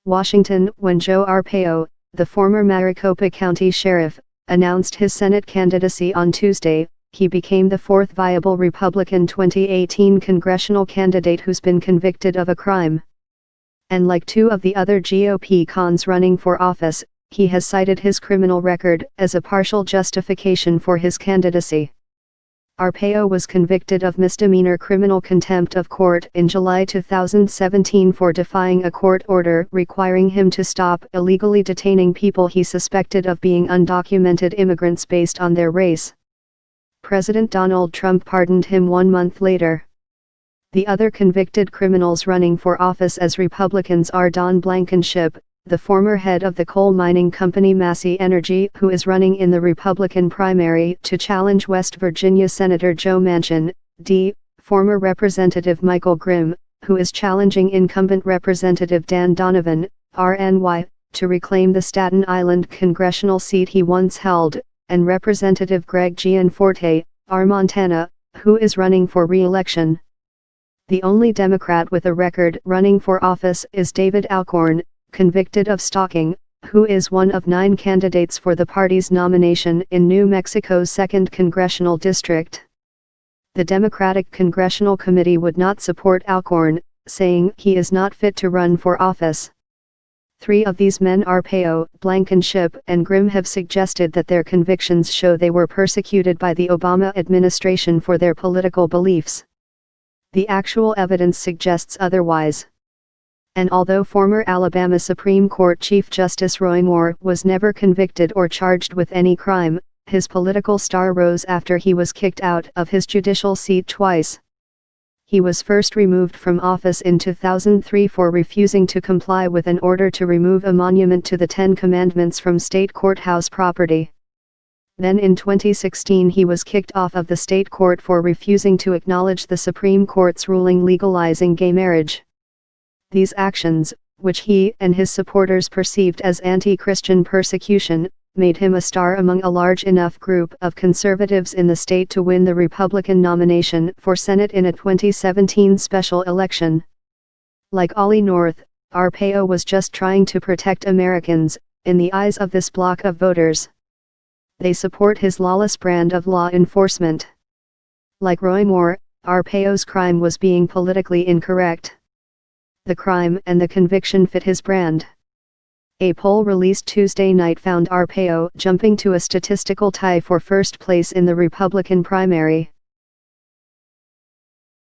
Washington, when Joe Arpaio, the former Maricopa County sheriff, announced his Senate candidacy on Tuesday, he became the fourth viable Republican 2018 congressional candidate who's been convicted of a crime. And like two of the other GOP cons running for office, he has cited his criminal record as a partial justification for his candidacy. Arpaio was convicted of misdemeanor criminal contempt of court in July 2017 for defying a court order requiring him to stop illegally detaining people he suspected of being undocumented immigrants based on their race. President Donald Trump pardoned him 1 month later. The other convicted criminals running for office as Republicans are Don Blankenship, the former head of the coal mining company Massey Energy, who is running in the Republican primary to challenge West Virginia Senator Joe Manchin, former Representative Michael Grimm, who is challenging incumbent Representative Dan Donovan, RNY, to reclaim the Staten Island congressional seat he once held, and Representative Greg Gianforte, R. Montana, who is running for re-election. The only Democrat with a record running for office is David Alcorn, convicted of stalking, who is one of 9 candidates for the party's nomination in New Mexico's 2nd Congressional District. The Democratic Congressional Committee would not support Alcorn, saying he is not fit to run for office. 3 of these men, Arpaio, Blankenship, and Grimm, have suggested that their convictions show they were persecuted by the Obama administration for their political beliefs. The actual evidence suggests otherwise. And although former Alabama Supreme Court Chief Justice Roy Moore was never convicted or charged with any crime, his political star rose after he was kicked out of his judicial seat twice. He was first removed from office in 2003 for refusing to comply with an order to remove a monument to the 10 Commandments from state courthouse property. Then in 2016 he was kicked off of the state court for refusing to acknowledge the Supreme Court's ruling legalizing gay marriage. These actions, which he and his supporters perceived as anti-Christian persecution, made him a star among a large enough group of conservatives in the state to win the Republican nomination for Senate in a 2017 special election. Like Ollie North, Arpaio was just trying to protect Americans, in the eyes of this bloc of voters. They support his lawless brand of law enforcement. Like Roy Moore, Arpaio's crime was being politically incorrect. The crime and the conviction fit his brand. A poll released Tuesday night found Arpaio jumping to a statistical tie for first place in the Republican primary.